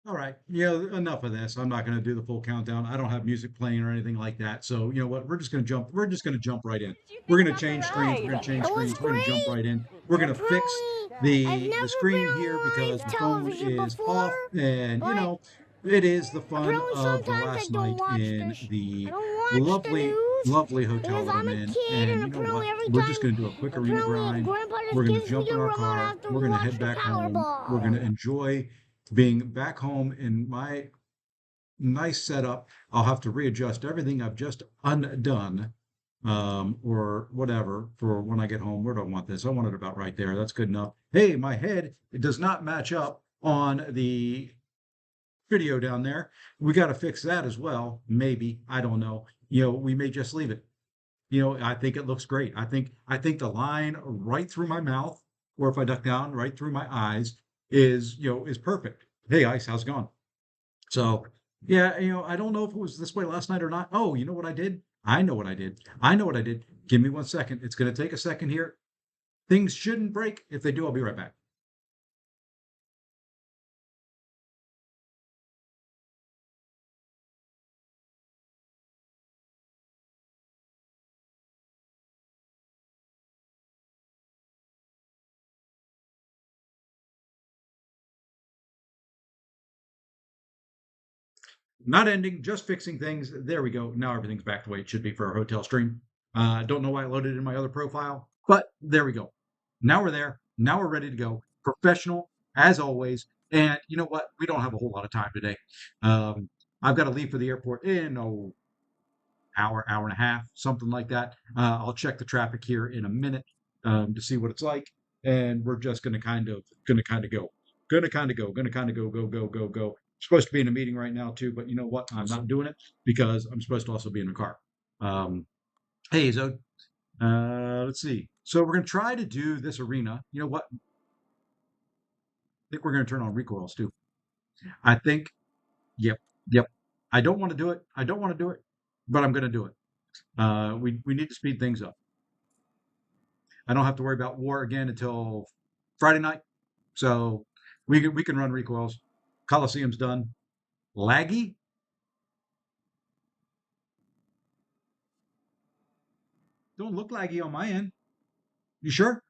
All right. Enough of this. I'm not going to do the full countdown. I don't have music playing or anything like that. So, you know what? We're just going to jump. We're just going to jump right in. What did you We're think going to about the change screens. We're ride? going to change It was screens. We're going to jump right great. in. We're going to fix Apparently, I've the never been screen here on because live my phone television is before, off, and but it is the fun apparently of the sometimes I last don't night watch in this. I the don't watch the lovely, news lovely hotel because that I'm I'm a in. kid, And and you know what? apparently every We're just time, going to do a quick arena apparently grind. Grandpa We're just going to gives me jump the in our remote car. after We're we going to watch head the back home. We're going Powerball. to enjoy being back home in my nice setup. I'll have to readjust everything I've just undone, or whatever for when I get home. Where do I want this? I want it about right there. That's good enough. Hey, my head, it does not match up on the video down there. We got to fix that as well. Maybe. I don't know. We may just leave it. I think it looks great. I think the line right through my mouth, or if I duck down, right through my eyes is perfect. Hey, Ice, how's it going? So, yeah, I don't know if it was this way last night or not. Oh, you know what I did? I know what I did. I know what I did. Give me 1 second. It's going to take a second here. Things shouldn't break. If they do, I'll be right back. Not ending, just fixing things. There we go. Now everything's back the way it should be for a hotel stream. Don't know why I loaded in my other profile, but there we go. Now we're there. Now we're ready to go. Professional as always. And you know what? We don't have a whole lot of time today. Um, I've got to leave for the airport in hour and a half, something like that. I'll check the traffic here in a minute to see what it's like, and we're just gonna kind of go, go. Supposed to be in a meeting right now too, but you know what? I'm not doing it because I'm supposed to also be in the car. Um, hey, Zod. Let's see. So we're gonna try to do this arena. You know what? I think we're gonna turn on recoils too. I think. Yep. Yep. I don't want to do it. I don't want to do it, but I'm gonna do it. We need to speed things up. I don't have to worry about war again until Friday night. So we can run recoils. Coliseum's done. Laggy? Don't look laggy on my end. You sure?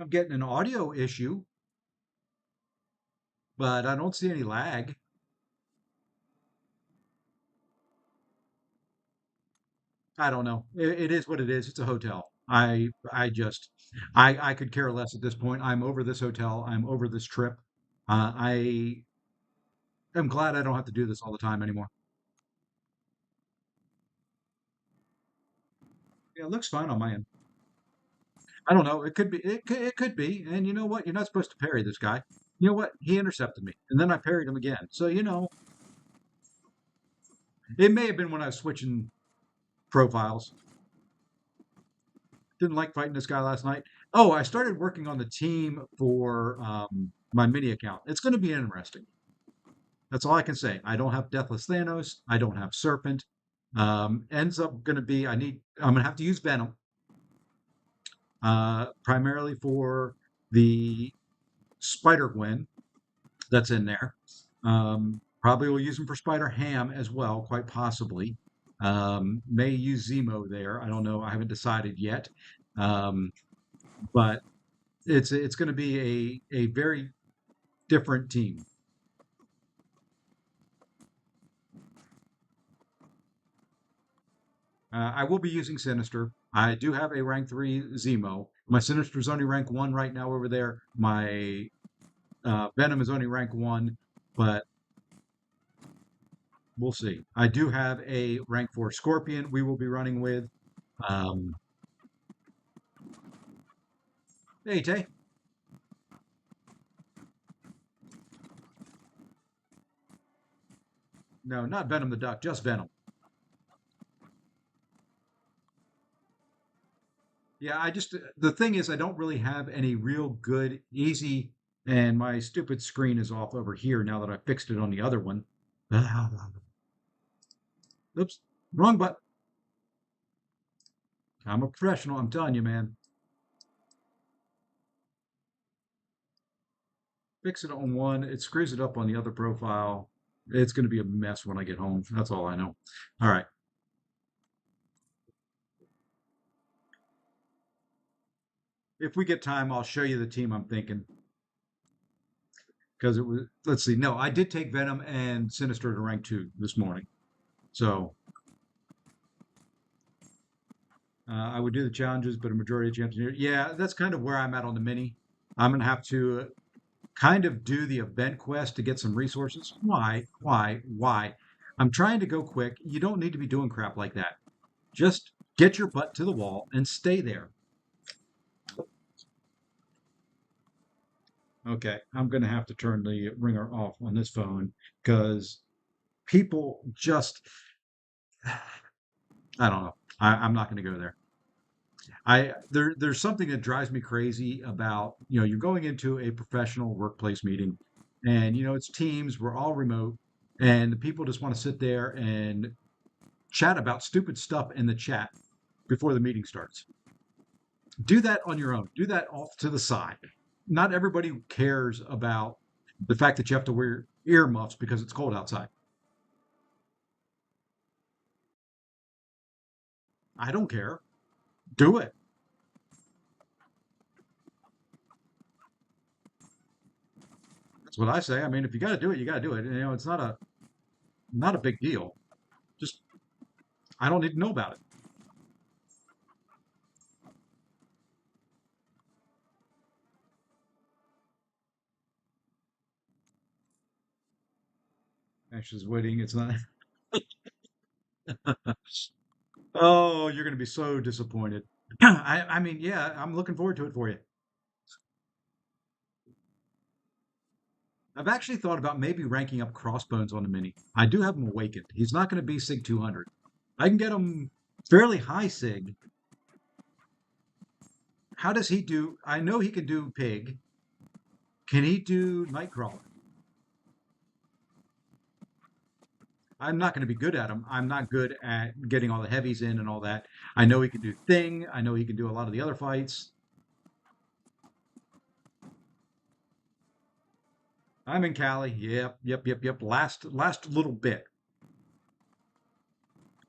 I'm getting an audio issue, but I don't see any lag. I don't know. It is what it is. It's a hotel. I could care less at this point. I'm over this hotel. I'm over this trip. I am glad I don't have to do this all the time anymore. Yeah, it looks fine on my end. I don't know. It could be. It could be. And you know what? You're not supposed to parry this guy. You know what? He intercepted me, and then I parried him again. So it may have been when I was switching profiles. Didn't like fighting this guy last night. Oh, I started working on the team for my mini account. It's going to be interesting. That's all I can say. I don't have Deathless Thanos. I don't have Serpent. Ends up going to be. I'm going to have to use Venom primarily for the Spider Gwen that's in there. Probably will use him for Spider Ham as well, quite possibly. May use Zemo there. I don't know. I haven't decided yet. Um, but it's going to be a very different team. I will be using Sinister. I do have a rank 3 Zemo. My Sinister's only rank 1 right now over there. My Venom is only rank 1, but we'll see. I do have a rank 4 Scorpion we will be running with. Um, hey, Tay. No, not Venom the Duck, just Venom. Yeah, the thing is, I don't really have any real good, easy, and my stupid screen is off over here now that I fixed it on the other one. Oops, wrong button. I'm a professional, I'm telling you, man. fix it on one, it screws it up on the other profile. It's going to be a mess when I get home. That's all I know. All right. If we get time, I'll show you the team I'm thinking. Because it was, let's see. No, I did take Venom and Sinister to rank 2 this morning. So I would do the challenges, but a majority of champions. Yeah, that's kind of where I'm at on the mini. I'm going to have to kind of do the event quest to get some resources. Why? Why? Why? I'm trying to go quick. You don't need to be doing crap like that. Just get your butt to the wall and stay there. Okay, I'm going to have to turn the ringer off on this phone because people just, I don't know. I'm not going to go there. There's something that drives me crazy about, you're going into a professional workplace meeting and, it's teams, we're all remote, and the people just want to sit there and chat about stupid stuff in the chat before the meeting starts. Do that on your own. Do that off to the side. Not everybody cares about the fact that you have to wear earmuffs because it's cold outside. I don't care. Do it. That's what I say. I mean, if you got to do it, you got to do it. It's not a big deal. Just I don't need to know about it. Ashley's waiting. It's not. Oh, you're going to be so disappointed. I mean, yeah, I'm looking forward to it for you. I've actually thought about maybe ranking up Crossbones on the mini. I do have him awakened. He's not going to be Sig 200. I can get him fairly high Sig. How does he do? I know he can do Pig. Can he do Nightcrawler? I'm not going to be good at him. I'm not good at getting all the heavies in and all that. I know he can do Thing. I know he can do a lot of the other fights. I'm in Cali. Yep. Last little bit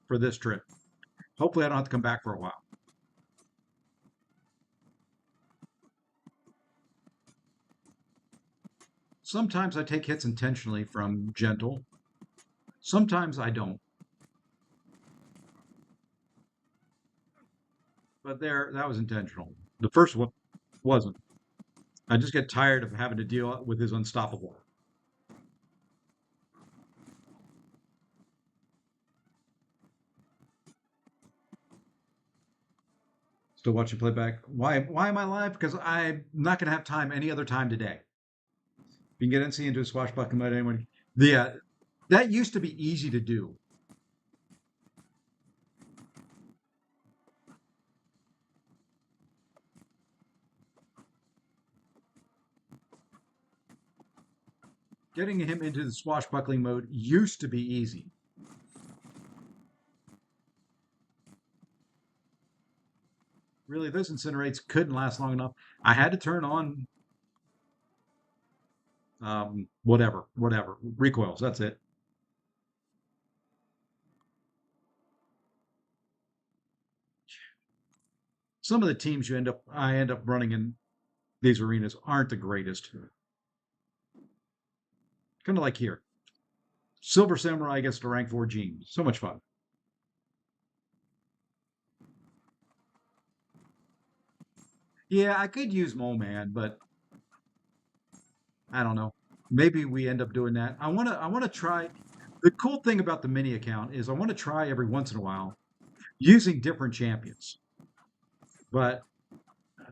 for this trip. Hopefully I don't have to come back for a while. Sometimes I take hits intentionally from Gentle. Sometimes I don't. But that was intentional. The first one wasn't. I just get tired of having to deal with his unstoppable. Still watching playback. Why am I live? Because I'm not going to have time any other time today. You can get NC into a swashbuckling mode. Anyone? Yeah, that used to be easy to do. Getting him into the swashbuckling mode used to be easy. Really, those incinerates couldn't last long enough. I had to turn on whatever recoils. That's it. Some of the teams I end up running in these arenas aren't the greatest. Kind of like here. Silver Samurai gets to rank 4 Gene. So much fun. Yeah, I could use Mole Man, but I don't know. Maybe we end up doing that. I wanna try. The cool thing about the mini account is I want to try every once in a while using different champions. But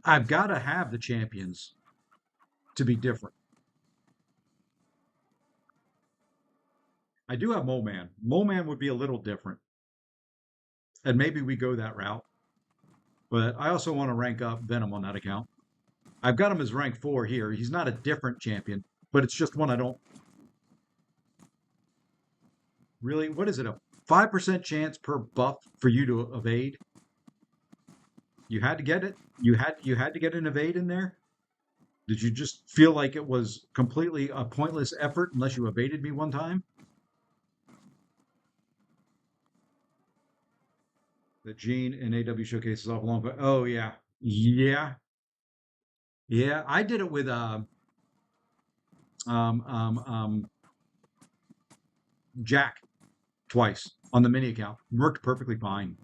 I've got to have the champions to be different. I do have Mole Man. Mole Man would be a little different. And maybe we go that route. But I also want to rank up Venom on that account. I've got him as rank 4 here. He's not a different champion, but it's just one I don't really. What is it? A 5% chance per buff for you to evade? You had to get it. You had to get an evade in there. Did you just feel like it was completely a pointless effort unless you evaded me one time? The Gene and AW showcases off along, but oh yeah, yeah, yeah. I did it with um, um, um, Jack twice on the mini account. Worked perfectly fine.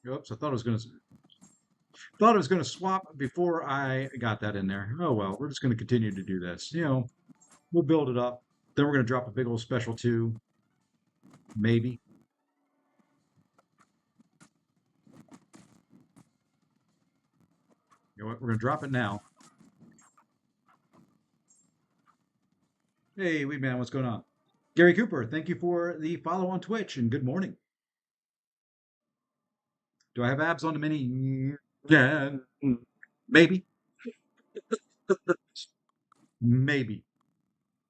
Oops, I thought I was gonna swap before I got that in there. Oh well, we're just gonna continue to do this. We'll build it up. Then we're gonna drop a big old special two, maybe. You know what? We're gonna drop it now. Hey, wee man, what's going on? Gary Cooper, thank you for the follow on Twitch and good morning. Do I have abs on the mini? Yeah, maybe, maybe.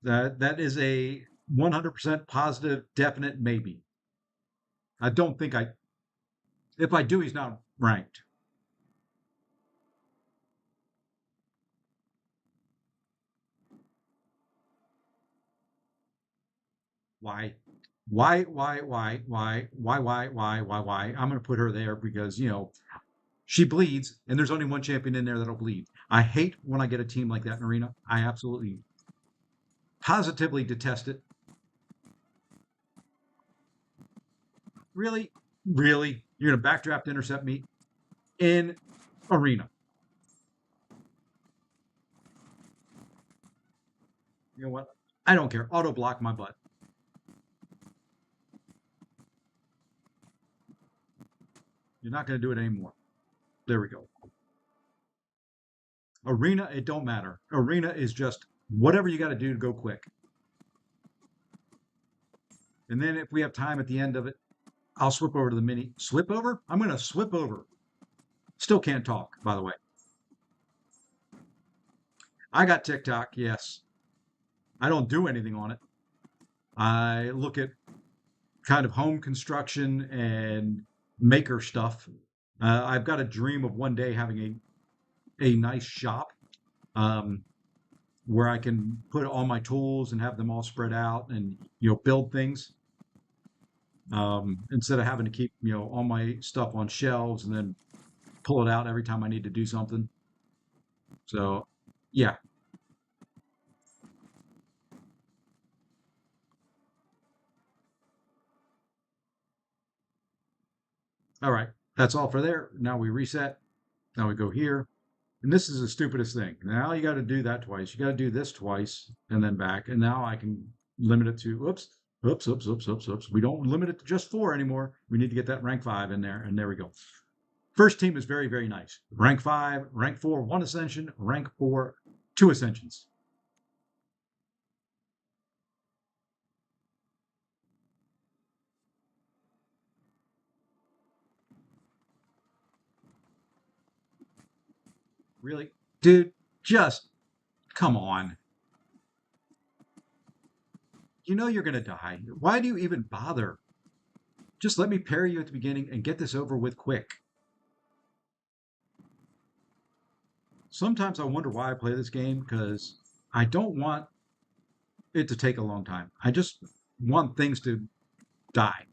That is a 100% positive, definite maybe. I don't think I. If I do, he's not ranked. Why? Why? I'm going to put her there because, she bleeds, and there's only one champion in there that'll bleed. I hate when I get a team like that in Arena. I absolutely, positively detest it. Really? Really? You're going to backdraft intercept me in Arena? You know what? I don't care. Auto block my butt. You're not going to do it anymore. There we go. Arena, it don't matter. Arena is just whatever you got to do to go quick. And then if we have time at the end of it, I'll swip over to the mini. Swip over? I'm going to swip over. Still can't talk, by the way. I got TikTok, yes. I don't do anything on it. I look at kind of home construction and maker stuff. I've got a dream of one day having a nice shop um, where I can put all my tools and have them all spread out and build things instead of having to keep all my stuff on shelves and then pull it out every time I need to do something. So yeah. All right, that's all for there. Now we reset. Now we go here. And this is the stupidest thing. Now you got to do that twice. You got to do this twice and then back. And now I can limit it to, oops. We don't limit it to just 4 anymore. We need to get that rank 5 in there. And there we go. First team is very, very nice. Rank 5, rank 4, 1 ascension, rank 4, 2 ascensions. Really? Dude, just come on. You know you're going to die. Why do you even bother? Just let me parry you at the beginning and get this over with quick. Sometimes I wonder why I play this game because I don't want it to take a long time. I just want things to die.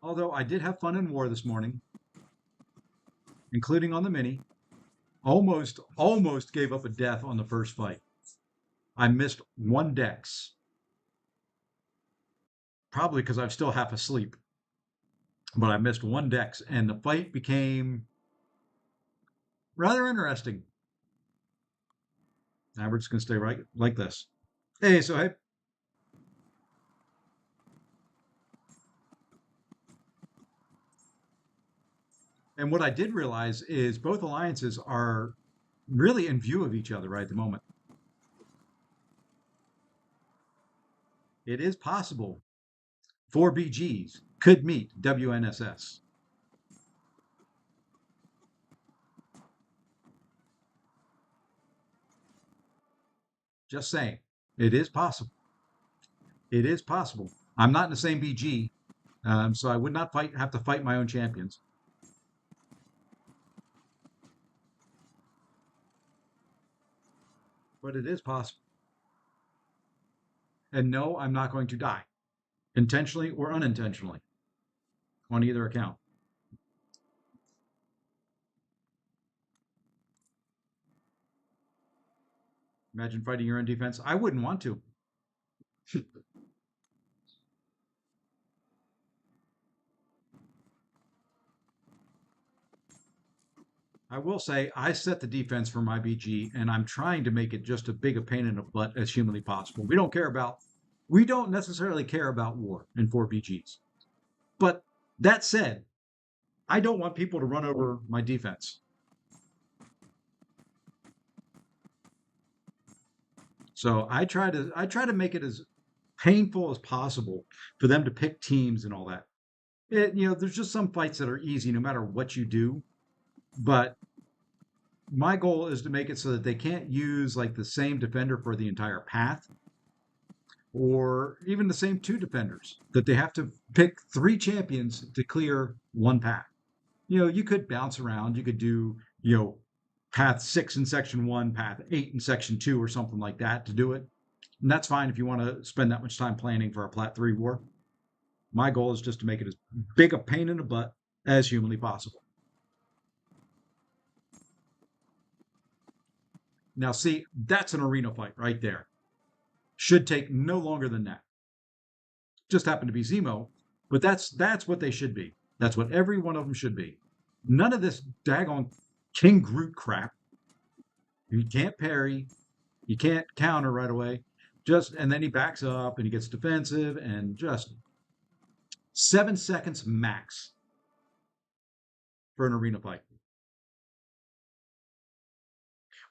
Although I did have fun in war this morning, including on the mini. Almost gave up a death on the first fight. I missed 1 dex. Probably because I'm still half asleep. But I missed 1 dex and the fight became rather interesting. Now we're just gonna stay right like this. Hey, so hey. And what I did realize is both alliances are really in view of each other right at the moment. It is possible 4 BGs could meet WNSS. Just saying. It is possible. It is possible. I'm not in the same BG, so I would not have to fight my own champions. But it is possible. And no, I'm not going to die, intentionally or unintentionally, on either account. Imagine fighting your own defense. I wouldn't want to. I will say I set the defense for my BG, and I'm trying to make it just as big a pain in the butt as humanly possible. We don't necessarily care about war in 4BGs. But that said, I don't want people to run over my defense. So I try to make it as painful as possible for them to pick teams and all that. There's just some fights that are easy no matter what you do, but my goal is to make it so that they can't use like the same defender for the entire path, or even the same two defenders, that they have to pick 3 champions to clear one path. You could bounce around. You could do, path 6 in section 1, path 8 in section 2, or something like that to do it. And that's fine if you want to spend that much time planning for a Plat 3 war. My goal is just to make it as big a pain in the butt as humanly possible. Now, see, that's an arena fight right there. Should take no longer than that. Just happened to be Zemo, but that's what they should be. That's what every one of them should be. None of this daggone King Groot crap. You can't parry, you can't counter right away. And then he backs up and he gets defensive, and just 7 seconds max for an arena fight.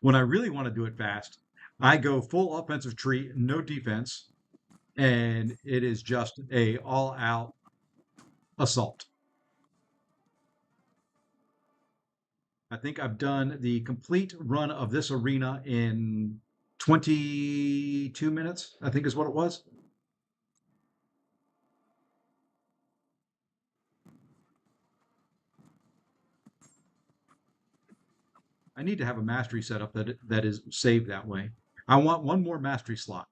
When I really want to do it fast, I go full offensive tree, no defense, and it is just a all-out assault. I think I've done the complete run of this arena in 22 minutes, I think is what it was. I need to have a mastery setup that is saved that way. I want one more mastery slot,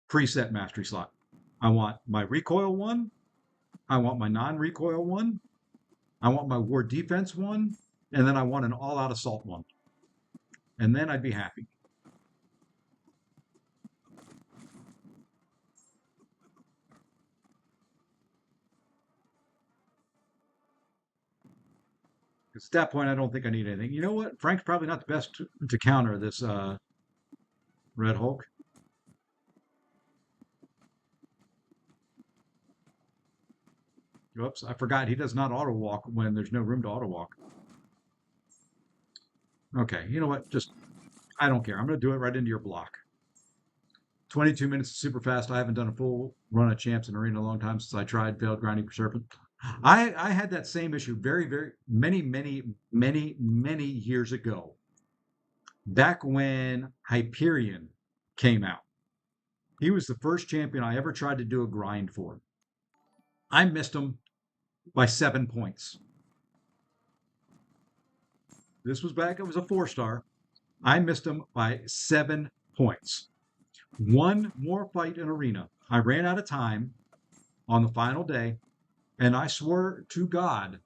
preset mastery slot. I want my recoil one. I want my non-recoil one. I want my war defense one. And then I want an all-out assault one. And then I'd be happy. Because at that point, I don't think I need anything. You know what? Frank's probably not the best to counter this Red Hulk. Oops, I forgot he does not auto walk when there's no room to auto walk. Okay, you know what? I don't care. I'm going to do it right into your block. 22 minutes is super fast. I haven't done a full run of champs in arena in a long time since I tried failed grinding for Serpent. I had that same issue very, very many years ago. Back when Hyperion came out. He was the first champion I ever tried to do a grind for. I missed him by 7 points. This was back, it was a 4-star. I missed him by 7 points. One more fight in arena. I ran out of time on the final day, and I swore to God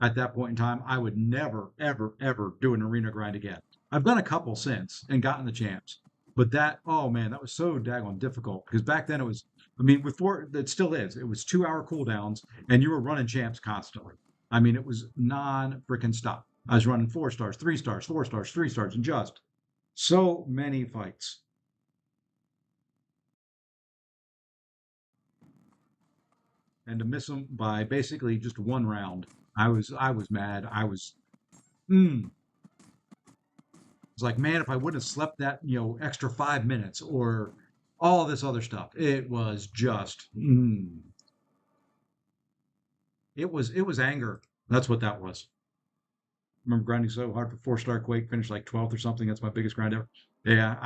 at that point in time I would never, ever do an arena grind again. I've done a couple since and gotten the champs. But oh man, that was so daggone difficult, because back then it was, it still is. It was 2-hour cooldowns, and you were running champs constantly. It was non-freaking stop. I was running 4 stars, 3 stars, 4 stars, 3 stars, and just so many fights. And to miss them by basically just 1 round, I was mad. It's like, man, if I wouldn't have slept that, extra 5 minutes or all this other stuff, it was just, it was anger. That's what that was. I remember grinding so hard for 4-star Quake, finished like 12th or something. That's my biggest grind ever. Yeah,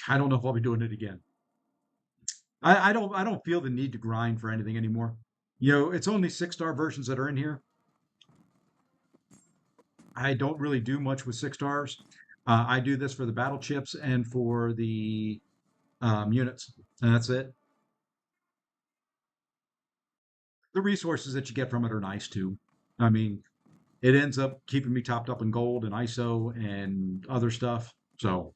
I don't know if I'll be doing it again. I don't feel the need to grind for anything anymore. You know, it's only 6-star versions that are in here. I don't really do much with 6 stars. I do this for the battle chips and for the units, and that's it. The resources that you get from it are nice too. I mean, it ends up keeping me topped up in gold and ISO and other stuff. So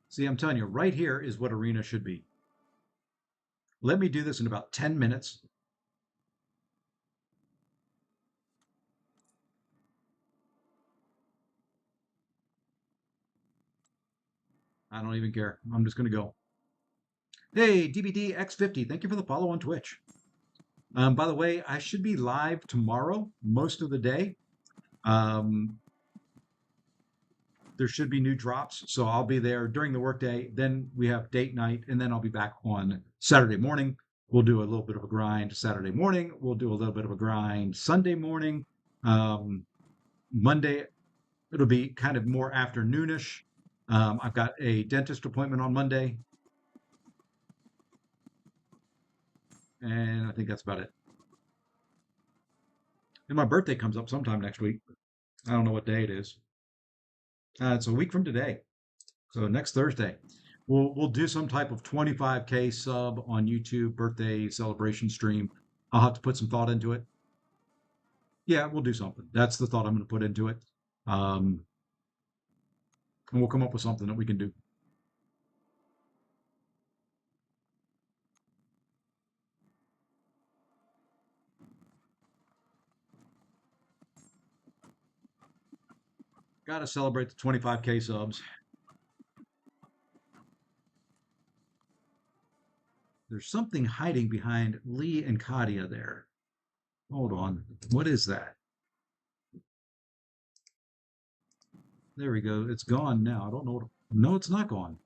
see, I'm telling you, right here is what arena should be. Let me do this in about 10 minutes. I don't even care. I'm just going to go. Hey, DBD X50, thank you for the follow on Twitch. By the way, I should be live tomorrow, most of the day. There should be new drops, so I'll be there during the workday. Then we have date night, and then I'll be back on Saturday morning. We'll do a little bit of a grind Saturday morning. We'll do a little bit of a grind Sunday morning. Monday, it'll be kind of more afternoonish. I've got a dentist appointment on Monday, and I think that's about it. And my birthday comes up sometime next week. I don't know what day it is. It's a week from today, so next Thursday. We'll do some type of 25K sub on YouTube birthday celebration stream. I'll have to put some thought into it. Yeah, we'll do something. That's the thought I'm going to put into it. And we'll come up with something that we can do. Got to celebrate the 25K subs. There's something hiding behind Lee and Kadia there. Hold on. What is that? There we go. It's gone now. I don't know what. No, it's not gone.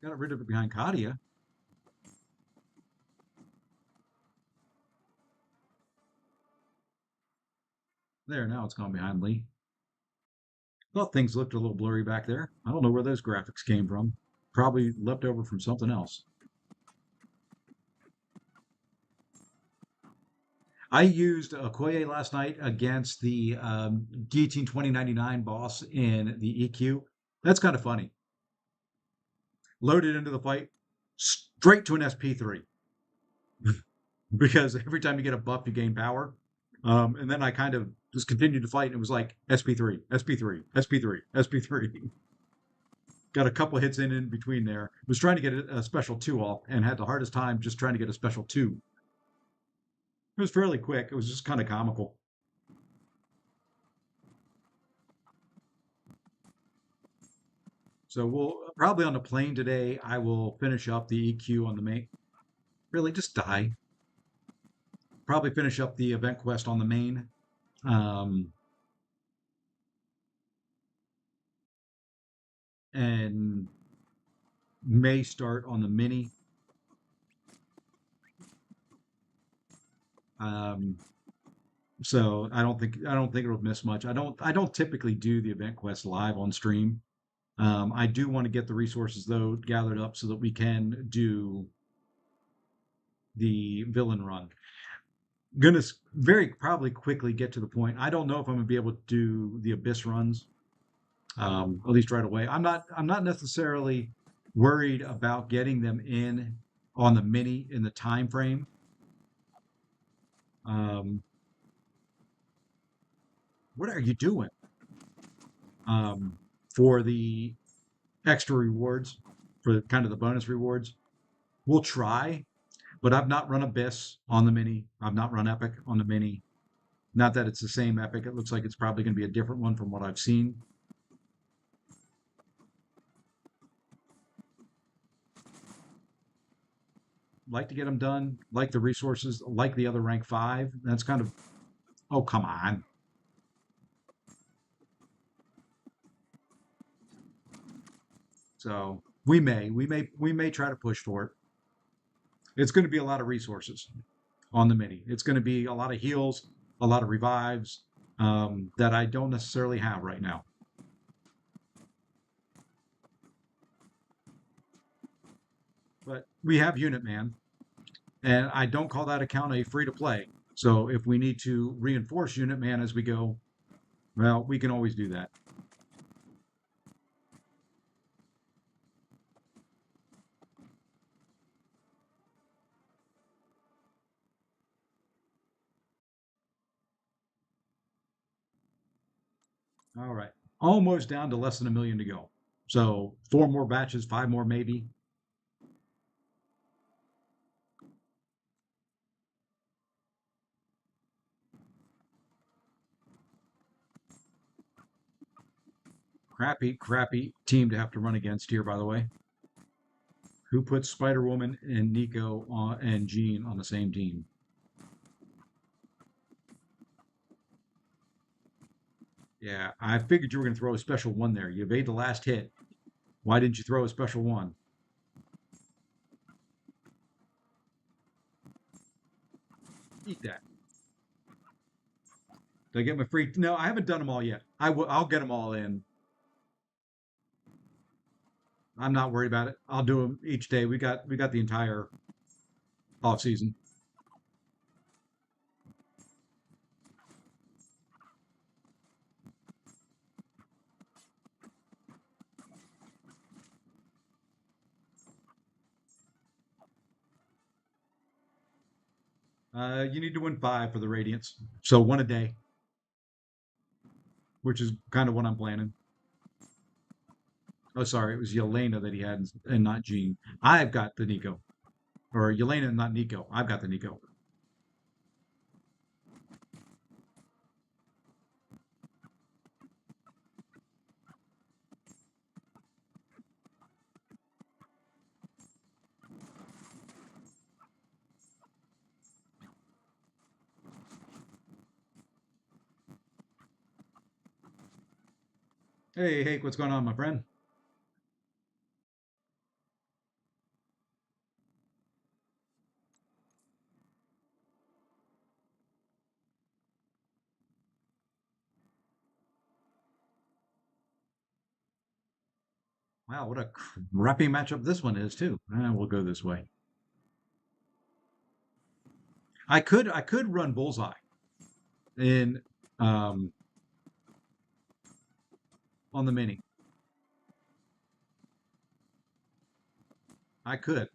Got rid of it behind Kadia. There, now it's gone behind Lee. Thought things looked a little blurry back there. I don't know where those graphics came from. Probably left over from something else. I used Okoye last night against the Guillotine 2099 boss in the EQ. That's kind of funny. Loaded into the fight, straight to an SP3. Because every time you get a buff, you gain power. And then I kind of just continued to fight, and it was like SP3, SP3, SP3, SP3. Got a couple hits in between there. Was trying to get a special 2 off and had the hardest time just trying to get a special 2. It was fairly quick. It was just kind of comical. So we'll probably on the plane today, I will finish up the EQ on the main. Really, just die. Probably finish up the event quest on the main. And may start on the mini. So I don't think it'll miss much. I don't typically do the event quest live on stream. I do want to get the resources though gathered up so that we can do the villain run. Gonna very probably quickly get to the point. I don't know if I'm gonna be able to do the abyss runs, at least right away. I'm not necessarily worried about getting them in on the mini in the time frame. What are you doing? For the extra rewards, for kind of the bonus rewards, we'll try. But I've not run Abyss on the mini. I've not run Epic on the mini. Not that it's the same Epic. It looks like it's probably going to be a different one from what I've seen. Like to get them done. Like the resources. Like the other rank 5. That's kind of... Oh, come on. So we may try to push for it. It's going to be a lot of resources on the mini. It's going to be a lot of heals, a lot of revives that I don't necessarily have right now. But we have Unit Man, and I don't call that account a free to play. So if we need to reinforce Unit Man as we go, well, we can always do that. All right. Almost down to less than a million to go. So four more batches, five more maybe. Crappy, crappy team to have to run against here, by the way. Who puts Spider Woman and Nico and Jean on the same team? Yeah, I figured you were going to throw a special one there. You evade the last hit. Why didn't you throw a special one? Eat that. Did I get my free? No, I haven't done them all yet. I'll get them all in. I'm not worried about it. I'll do them each day. We got the entire off season. You need to win five for the Radiance, so one a day, which is kind of what I'm planning. Oh, sorry, it was Yelena that he had and not Jean. I've got the Nico, or Yelena and not Nico. I've got the Nico. Hey, hey, what's going on, my friend? Wow, what a crappy matchup this one is too. We'll go this way. I could run Bullseye in um, on the mini. I could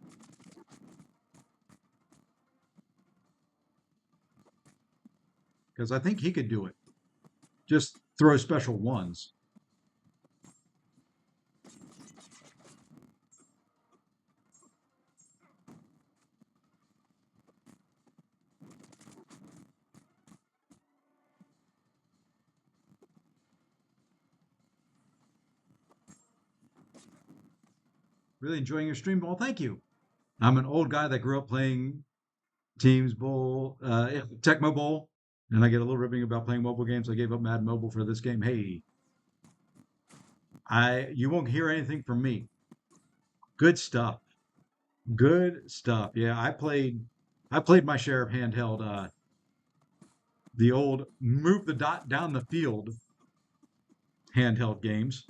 because I think he could do it. Just throw special ones. Really enjoying your stream, ball. Thank you. I'm an old guy that grew up playing Teams Bowl, Tecmo Bowl, and I get a little ribbing about playing mobile games. I gave up Mad Mobile for this game. Hey, you won't hear anything from me. Good stuff. Good stuff. Yeah, I played my share of handheld the old move the dot down the field handheld games.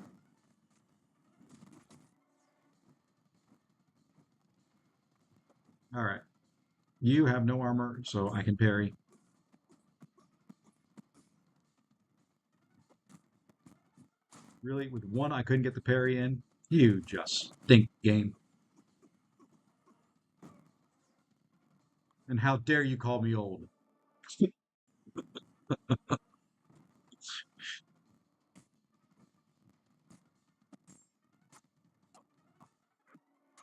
All right. You have no armor, so I can parry. Really, with one, I couldn't get the parry in. You just stink game. And how dare you call me old?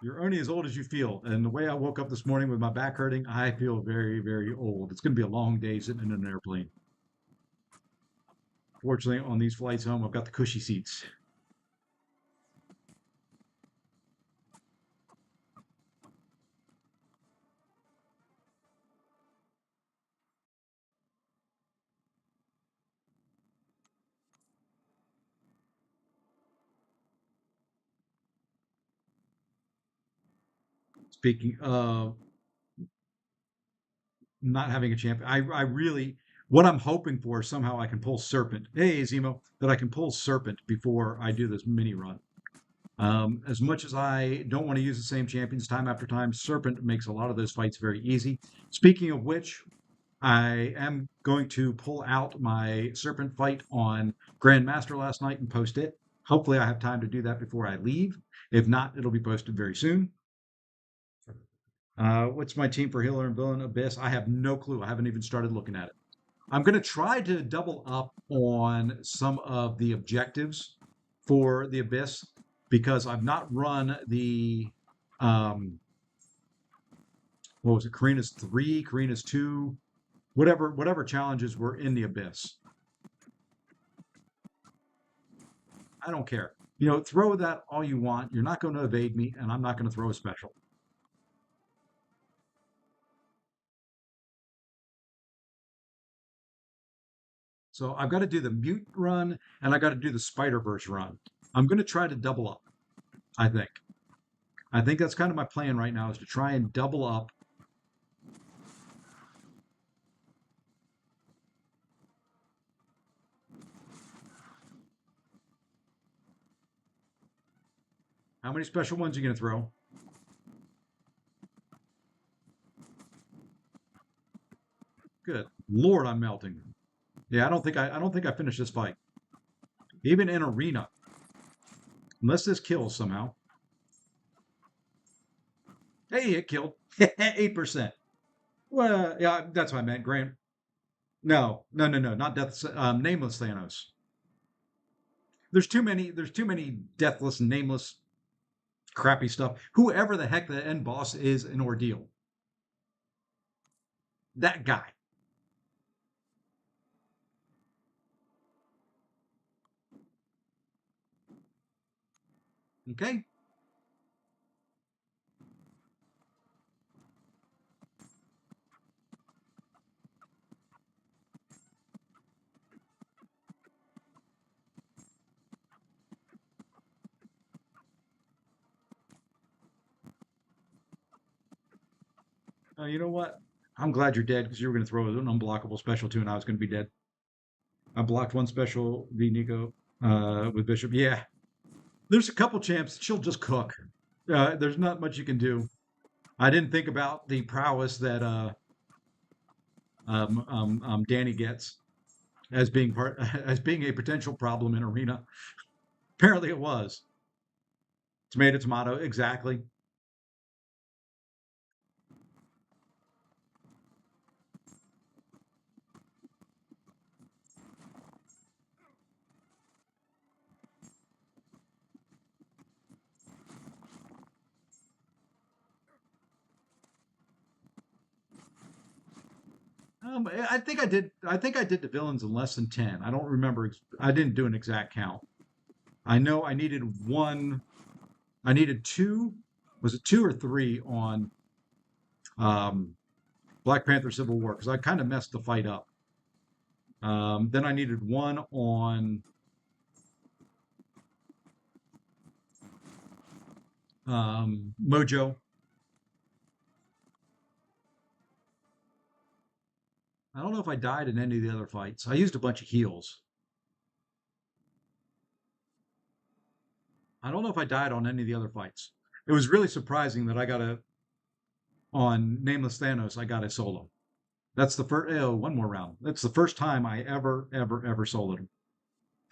You're only as old as you feel. And the way I woke up this morning with my back hurting, I feel very, very old. It's going to be a long day sitting in an airplane. Fortunately, on these flights home, I've got the cushy seats. speaking of not having a champion, I really, what I'm hoping for, somehow I can pull Serpent. Hey, Zemo, that I can pull Serpent before I do this mini run. As much as I don't want to use the same champions time after time, Serpent makes a lot of those fights very easy. Speaking of which, I am going to pull out my Serpent fight on Grandmaster last night and post it. Hopefully, I have time to do that before I leave. If not, it'll be posted very soon. What's my team for healer and villain? Abyss? I have no clue. I haven't even started looking at it. I'm going to try to double up on some of the objectives for the Abyss because I've not run the what was it? Karina's 3, Karina's 2, whatever challenges were in the Abyss. I don't care. You know, throw that all you want. You're not going to evade me, and I'm not going to throw a special. So I've got to do the mute run and I got to do the Spider-Verse run. I'm going to try to double up, I think. I think that's kind of my plan right now is to try and double up. How many special ones are you going to throw? Good Lord, I'm melting. Yeah, I don't think I finished this fight. Even in arena. Unless this kills somehow. Hey, it killed. 8%. Well, yeah, that's what I meant. Grant. No, not death. Nameless Thanos. There's too many deathless, nameless, crappy stuff. Whoever the heck the end boss is, an ordeal. That guy. Okay. You know what? I'm glad you're dead because you were going to throw an unblockable special too, and I was going to be dead. I blocked one special v Nico with Bishop. Yeah, there's a couple champs she'll just cook. There's not much you can do. I didn't think about the prowess that Danny gets as being part as being a potential problem in arena. Apparently, it was tomato tomato exactly. I think I did. I think I did the villains in less than 10. I don't remember. I didn't do an exact count. I know I needed one. I needed two. Was it 2 or 3 on um, Black Panther Civil War? Because I kind of messed the fight up. Then I needed one on Mojo. I don't know if I died in any of the other fights. I used a bunch of heals. I don't know if I died on any of the other fights. It was really surprising that I got on Nameless Thanos, I got a solo. That's the first, oh, one more round. That's the first time I ever soloed him.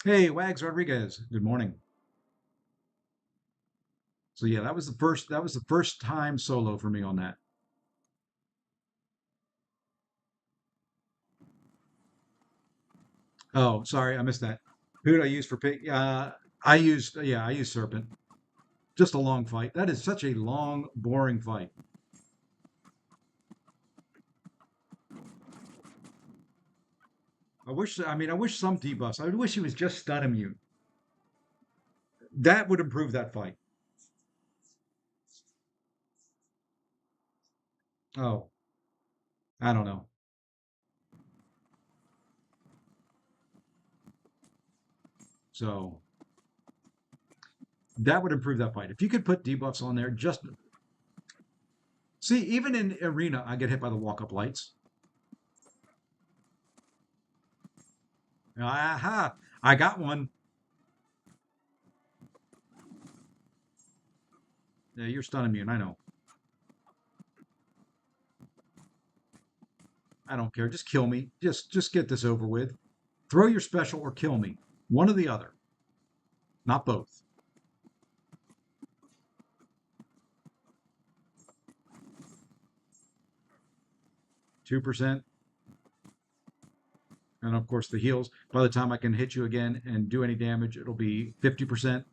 Hey, Wags Rodriguez, good morning. So yeah, that was the first time solo for me on that. Oh, sorry, I missed that. Who did I use for pick? I used Serpent. Just a long fight. That is such a long, boring fight. I wish some debuffs. I wish he was just stun immune. That would improve that fight. Oh, I don't know. So that would improve that fight. If you could put debuffs on there, just See, even in arena, I get hit by the walk-up lights. Aha! I got one. Yeah, you're stun immune. I know. I don't care. Just kill me. Just get this over with. Throw your special or kill me. One or the other. Not both. 2%. And of course the heals. By the time I can hit you again and do any damage, it'll be 50%.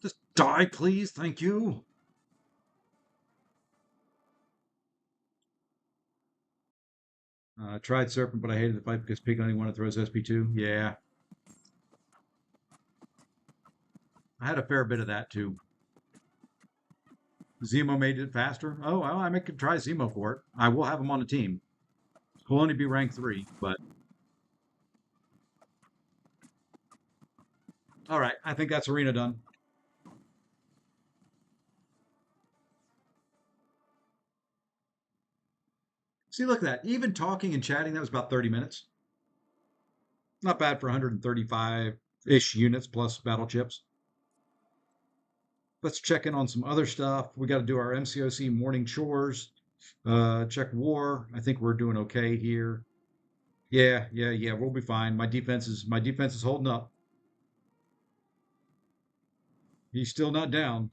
Just die, please. Thank you. I tried Serpent, but I hated the fight because Pig only one that throws SP2. Yeah. I had a fair bit of that too. Zemo made it faster. Oh, well, I could try Zemo for it. I will have him on the team. He'll only be rank 3, but all right. I think that's arena done. See, look at that. Even talking and chatting, that was about 30 minutes. Not bad for 135-ish units plus battle chips. Let's check in on some other stuff. We got to do our MCOC morning chores. Check war. I think we're doing okay here. Yeah. We'll be fine. My defense is holding up. He's still not down.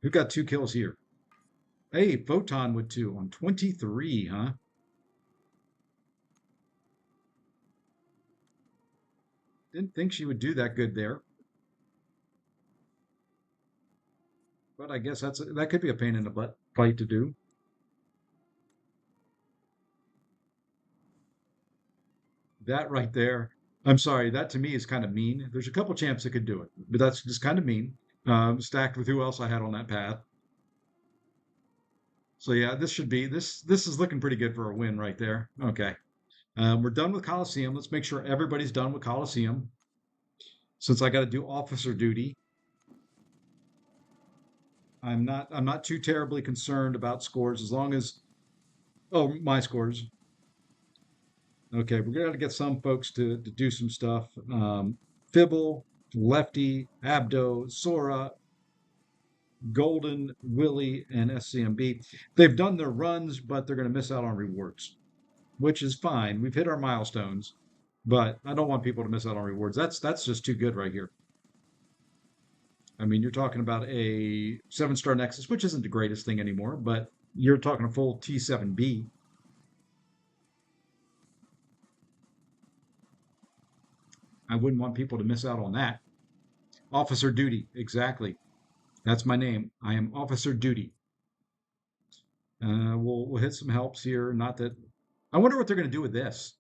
Who got 2 kills here? Hey, Photon with 2 on 23, huh? Didn't think she would do that good there. But I guess that could be a pain in the butt fight to do. That right there. I'm sorry, that to me is kind of mean. There's a couple champs that could do it, but that's just kind of mean. Stacked with who else I had on that path. So yeah, this is looking pretty good for a win right there. Okay. We're done with Coliseum. Let's make sure everybody's done with Coliseum. Since I got to do officer duty, I'm not too terribly concerned about scores as long as my scores. Okay, we're gonna get some folks to do some stuff. Fibble, Lefty, Abdo, Sora, Golden, Willie, and SCMB. They've done their runs, but they're going to miss out on rewards, which is fine. We've hit our milestones, but I don't want people to miss out on rewards. That's just too good right here. I mean, you're talking about a 7-star Nexus, which isn't the greatest thing anymore, but you're talking a full T7B. I wouldn't want people to miss out on that. Officer duty, exactly. That's my name. I am Officer Duty. We'll hit some helps here. Not that I wonder what they're going to do with this.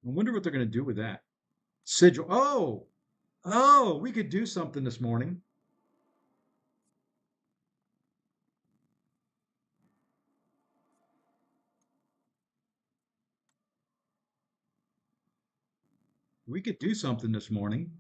I wonder what they're going to do with that. Sigil. Oh, we could do something this morning. We could do something this morning.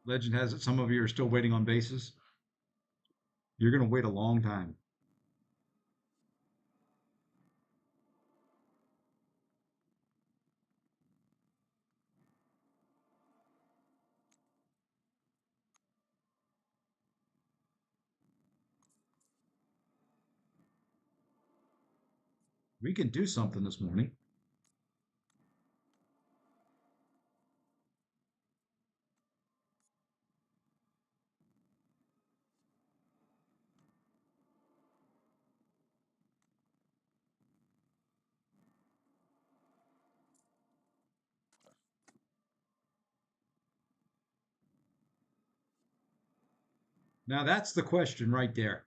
Legend has it some of you are still waiting on bases. You're going to wait a long time. We can do something this morning. Now that's the question right there.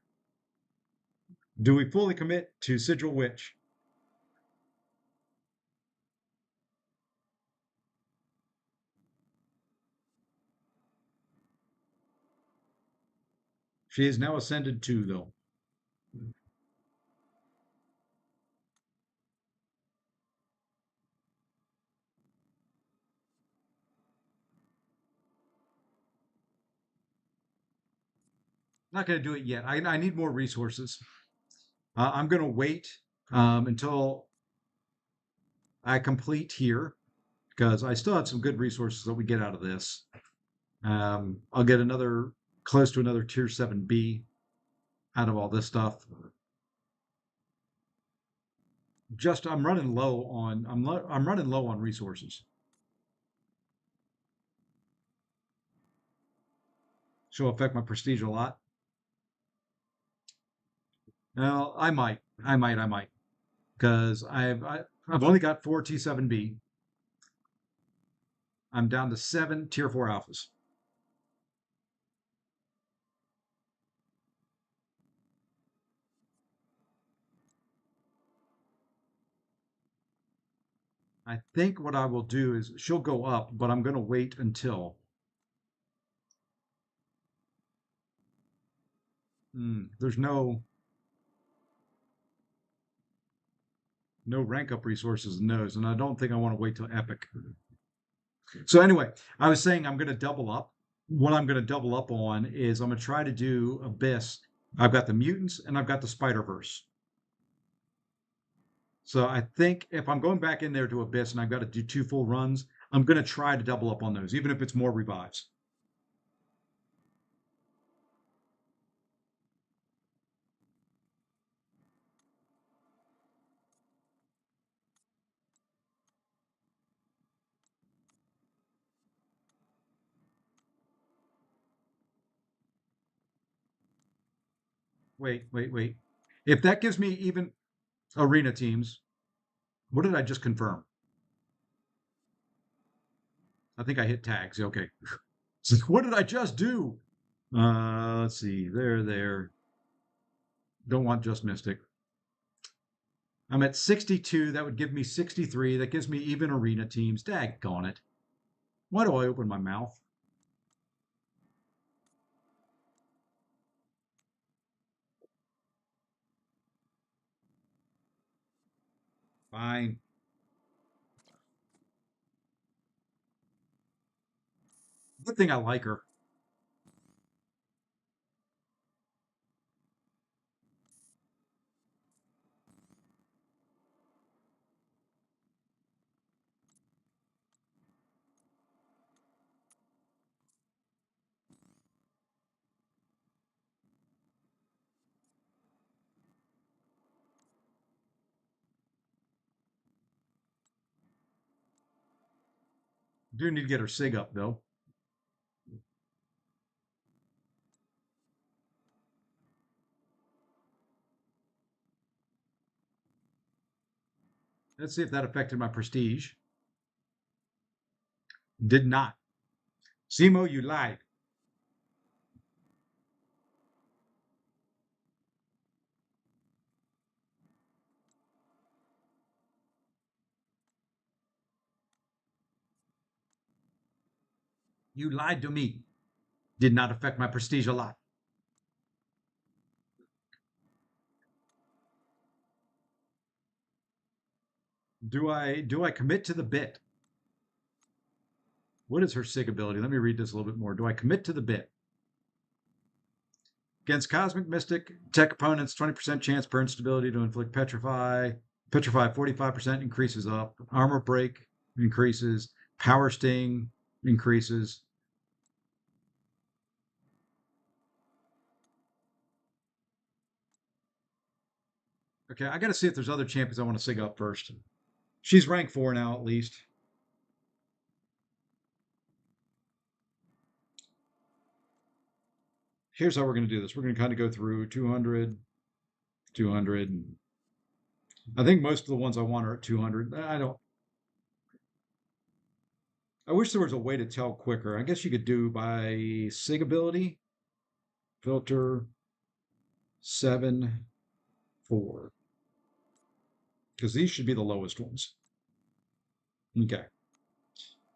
Do we fully commit to Sigil Witch? She is now ascended 2, though. Not going to do it yet. I need more resources. I'm going to wait until I complete here because I still have some good resources that we get out of this. I'll get another close to another tier 7B out of all this stuff. Just I'm running low on I'm running low on resources. So it'll affect my prestige a lot. Well, I might, because I've only got 4 T7B. I'm down to 7 tier 4 alphas. I think what I will do is she'll go up, but I'm going to wait until. There's no rank up resources in those, and I don't think I want to wait till epic. So anyway, I was saying I'm going to double up. What I'm going to double up on is I'm going to try to do Abyss. I've got the mutants and I've got the Spider-Verse. So I think if I'm going back in there to Abyss and I've got to do 2 full runs, I'm going to try to double up on those, even if it's more revives. Wait. If that gives me even arena teams, what did I just confirm? I think I hit tags. Okay. So what did I just do? Let's see. There. Don't want just Mystic. I'm at 62. That would give me 63. That gives me even arena teams. Daggone it. Why do I open my mouth? Fine. Good thing I like her. Do need to get her sig up though. Let's see if that affected my prestige. Did not. Simo, you lied. You lied to me. Did not affect my prestige a lot. Do I commit to the bit? What is her sig ability? Let me read this a little bit more. Do I commit to the bit? Against Cosmic Mystic, tech opponents, 20% chance per instability to inflict Petrify. Petrify 45% increases up. Armor break increases. Power sting increases. Okay, I got to see if there's other champions I want to sig up first. She's rank 4 now, at least. Here's how we're going to do this. We're going to kind of go through 200, 200. I think most of the ones I want are at 200. I wish there was a way to tell quicker. I guess you could do by sig ability. Filter 7, 4. Because these should be the lowest ones. Okay.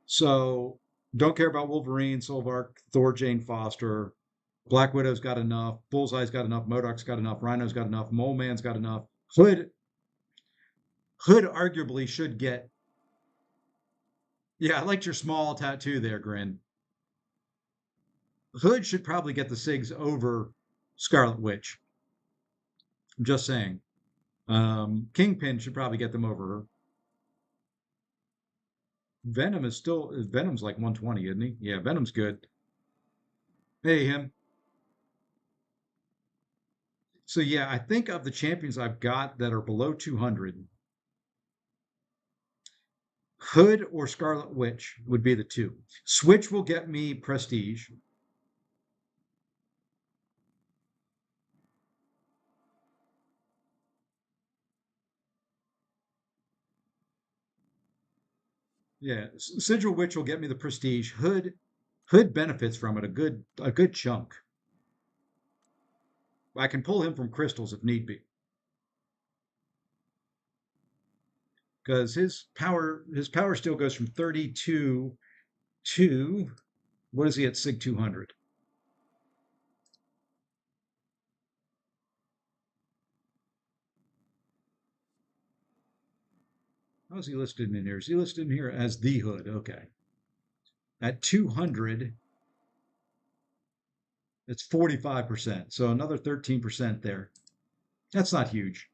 So don't care about Wolverine, Solvark, Thor, Jane Foster. Black Widow's got enough. Bullseye's got enough. Modoc's got enough. Rhino's got enough. Mole Man's got enough. Hood arguably should get. Yeah, I liked your small tattoo there, Grin. Hood should probably get the SIGs over Scarlet Witch. I'm just saying. Kingpin should probably get them over her. Venom's like 120, isn't he? Yeah, Venom's good. Hey, him. So yeah, I think of the champions I've got that are below 200, Hood or Scarlet Witch would be the two. Switch will get me prestige. Yeah, Sigil Witch will get me the prestige. Hood benefits from it a good chunk. I can pull him from crystals if need be. Because his power still goes from 32 to what is he at Sig 200? How is he listed in here? Is he listed in here as the Hood? Okay. At 200, it's 45%. So another 13% there. That's not huge.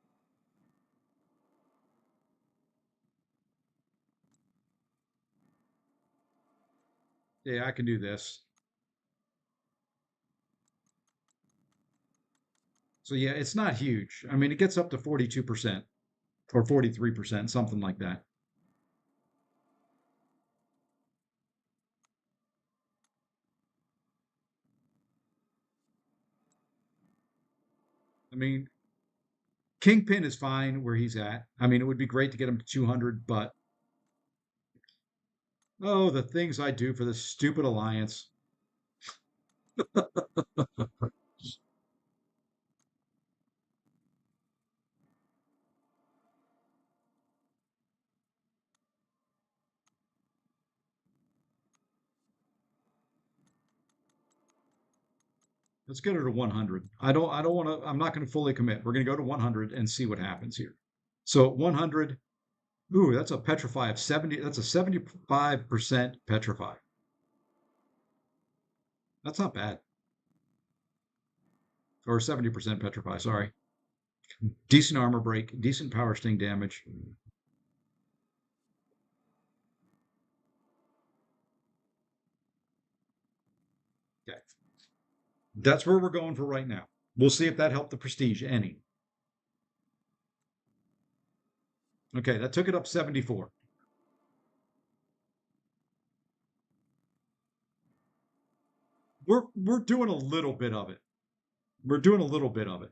Yeah, I can do this. So yeah, it's not huge. I mean, it gets up to 42% or 43%, something like that. I mean, Kingpin is fine where he's at. I mean, it would be great to get him to 200, but oh, the things I do for this stupid alliance. Let's get her to 100. I don't want to, I'm not going to fully commit. We're going to go to 100 and see what happens here. So 100, ooh, that's a petrify of 70. That's a 75% petrify. That's not bad. Or 70% petrify, sorry. Decent armor break, decent power sting damage. Okay. That's where we're going for right now. We'll see if that helped the prestige any. Okay, that took it up 74. We're doing a little bit of it. We're doing a little bit of it.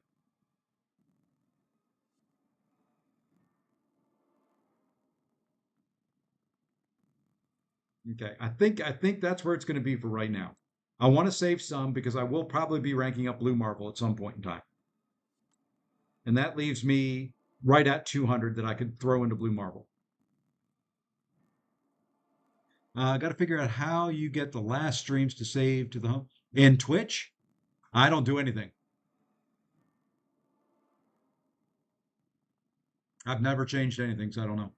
Okay, I think that's where it's going to be for right now. I want to save some because I will probably be ranking up Blue Marvel at some point in time. And that leaves me right at 200 that I could throw into Blue Marvel. I got to figure out how you get the last streams to save to the home. In Twitch, I don't do anything. I've never changed anything, so I don't know.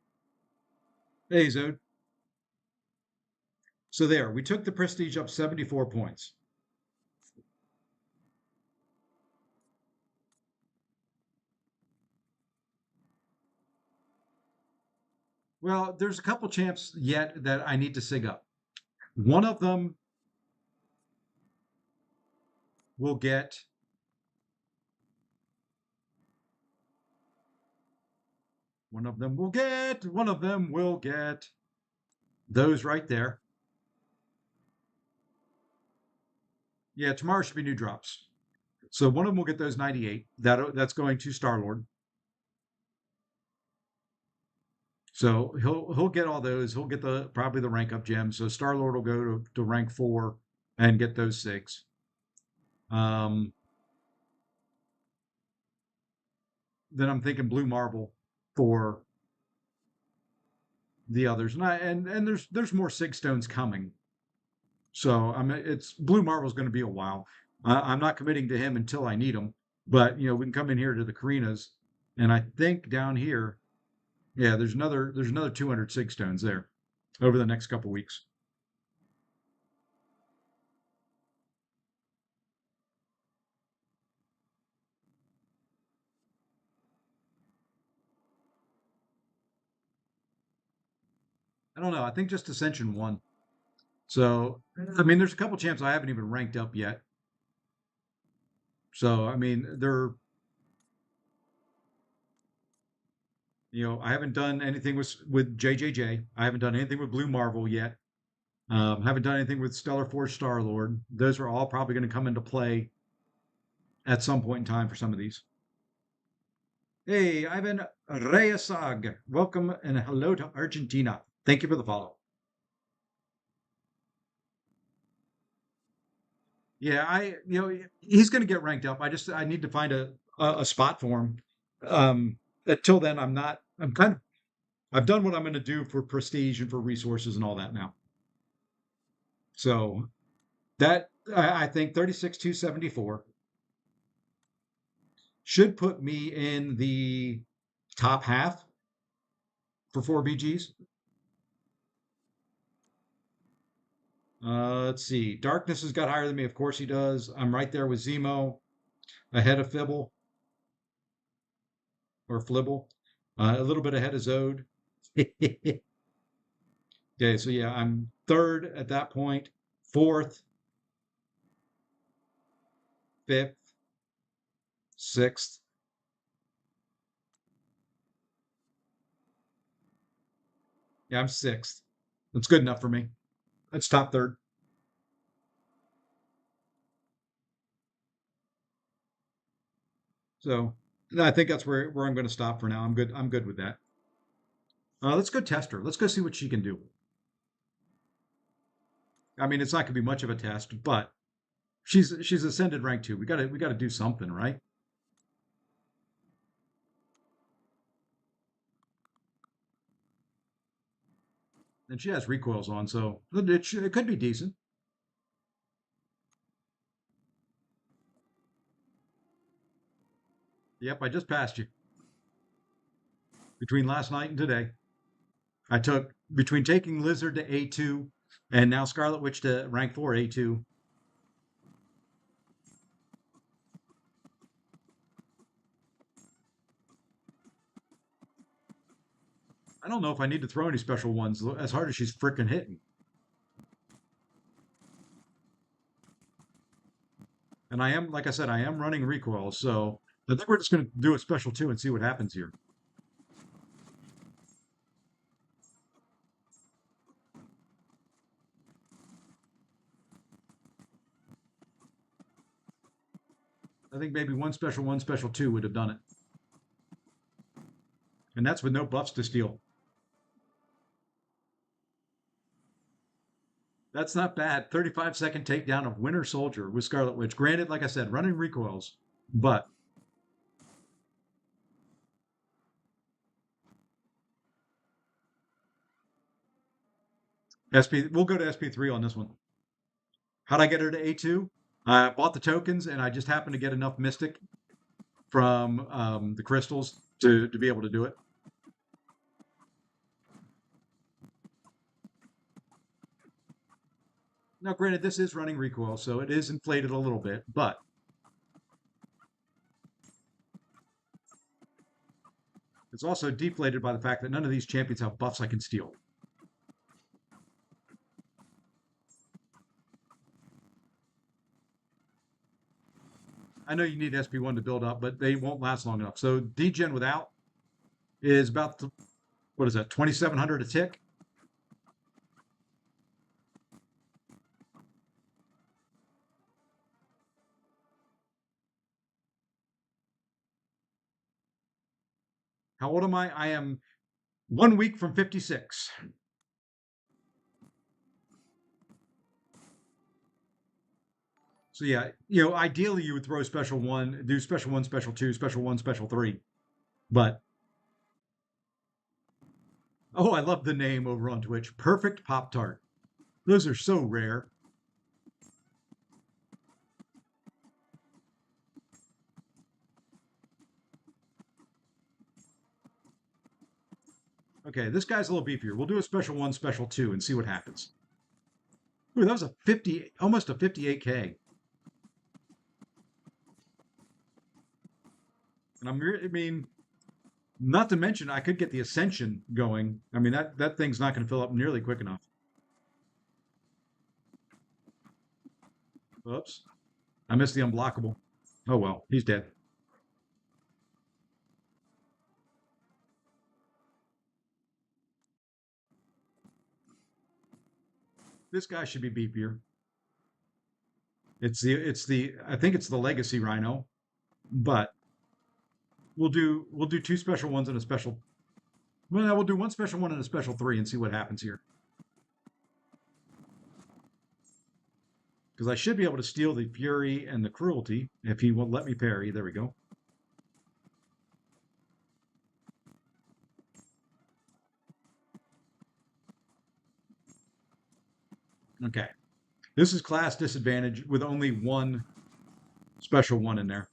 Hey, Zode. So there, we took the prestige up 74 points. Well, there's a couple champs yet that I need to sig up. One of them will get one of them will get those right there. Yeah, tomorrow should be new drops. So one of them will get those 98. That's going to Star-Lord. So he'll get all those. He'll get the probably the rank up gems. So Star-Lord will go to rank 4 and get those 6. Um, then I'm thinking Blue Marble for the others, and there's more Sig Stones coming. So I mean, it's Blue Marble is going to be a while. I'm not committing to him until I need him. But we can come in here to the Karinas, and I think down here, yeah, there's another 200 sig stones there over the next couple weeks. I don't know. I think just Ascension 1. So, I mean, there's a couple champs I haven't even ranked up yet. So, I mean, I haven't done anything with JJJ. I haven't done anything with Blue Marvel yet. Haven't done anything with Stellar Force Star Lord. Those are all probably going to come into play at some point in time for some of these. Hey, Ivan Reyesag, welcome and hello to Argentina. Thank you for the follow. Yeah, he's going to get ranked up. I need to find a spot for him. Until then, I'm not. I've done what I'm going to do for prestige and for resources and all that now. So that I think 36,274 should put me in the top half for 4 BGs. Let's see. Darkness has got higher than me. Of course he does. I'm right there with Zemo, ahead of Fibble or Flibble, a little bit ahead of Zode. Okay, so yeah, I'm third at that point, fourth, fifth, sixth. Yeah, I'm sixth. That's good enough for me. That's top third. So I think that's where I'm going to stop for now. I'm good. I'm good with that. Let's go test her. Let's go see what she can do. I mean, it's not going to be much of a test, but she's ascended rank 2. We got to do something, right? And she has recoils on, so it could be decent. Yep, I just passed you. Between last night and today, I took between taking Lizard to A2 and now Scarlet Witch to rank 4 A2. I don't know if I need to throw any special ones as hard as she's freaking hitting. And I am, like I said, I am running recoils, so I think we're just going to do a special 2 and see what happens here. I think maybe one, special 2 would have done it. And that's with no buffs to steal. That's not bad. 35-second takedown of Winter Soldier with Scarlet Witch. Granted, like I said, running recoils, but we'll go to SP3 on this one. How'd I get her to A2? I bought the tokens and I just happened to get enough Mystic from the crystals to be able to do it. Now, granted, this is running recoil, so it is inflated a little bit, but it's also deflated by the fact that none of these champions have buffs I can steal. I know you need SP1 to build up, but they won't last long enough. So degen without is about, what is that, 2,700 a tick? How old am I? I am 1 week from 56. So yeah, ideally you would throw special 1, do special 1, special 2, special 1, special 3. But oh, I love the name over on Twitch. Perfect Pop Tart. Those are so rare. Okay, this guy's a little beefier. We'll do a special 1, special 2, and see what happens. Ooh, that was a 50, almost a 58K. And I mean, not to mention, I could get the Ascension going. I mean, that thing's not going to fill up nearly quick enough. Oops. I missed the unblockable. Oh well, he's dead. This guy should be beefier. It's the I think it's the Legacy Rhino, but we'll do 2 special ones and a special. Well, no, we'll do 1 special 1 and a special 3 and see what happens here. Because I should be able to steal the Fury and the Cruelty if he will let me parry. There we go. Okay. This is class disadvantage with only 1 special 1 in there.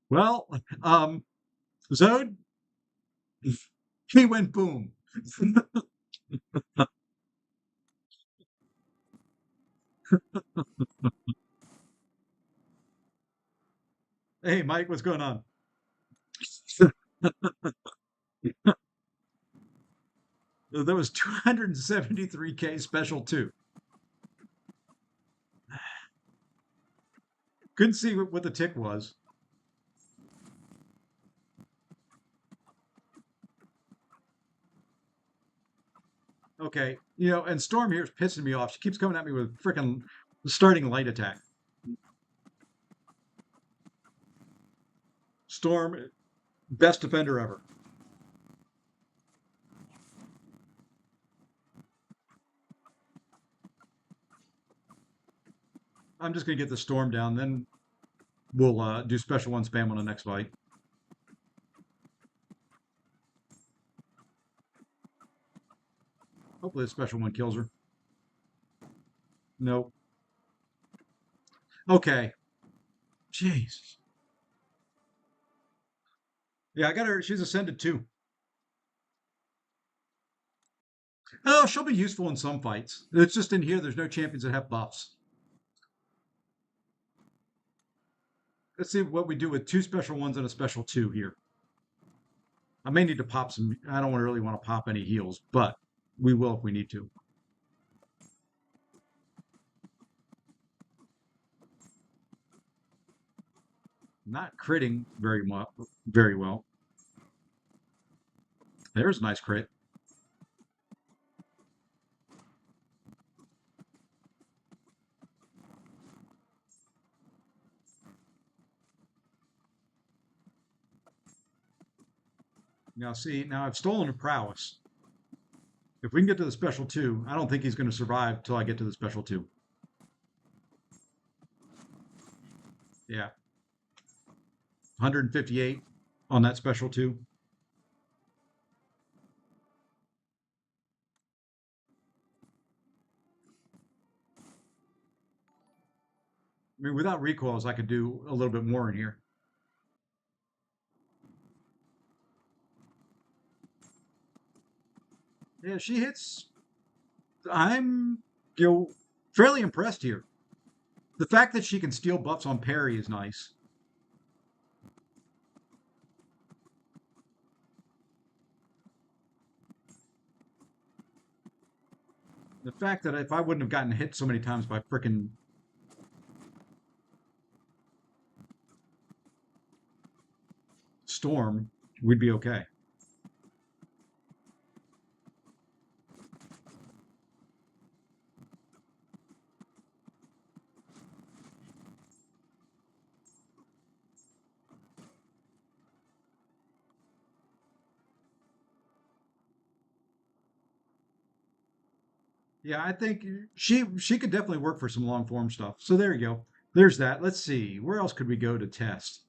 Well, Zode, he went boom. Hey, Mike, what's going on? That was 273K special 2. Couldn't see what the tick was. Okay, and Storm here is pissing me off. She keeps coming at me with freaking starting light attack. Storm, best defender ever. I'm just gonna get the Storm down, then we'll do special 1 spam on the next fight. Hopefully the special 1 kills her. Nope. Okay. Jeez. Yeah, I got her. She's ascended too. Oh, she'll be useful in some fights. It's just in here, there's no champions that have buffs. Let's see what we do with 2 special 1s and a special 2 here. I may need to pop some. I don't really want to pop any heals, but we will if we need to. Not critting very well. Very well. There's a nice crit. Now see, now I've stolen a prowess. If we can get to the special 2, I don't think he's going to survive till I get to the special 2. Yeah. 158 on that special 2. I mean, without recoils, I could do a little bit more in here. Yeah, she hits. I'm, fairly impressed here. The fact that she can steal buffs on parry is nice. The fact that if I wouldn't have gotten hit so many times by frickin' Storm, we'd be okay. Yeah, I think she could definitely work for some long form stuff. So there you go. There's that. Let's see. Where else could we go to test?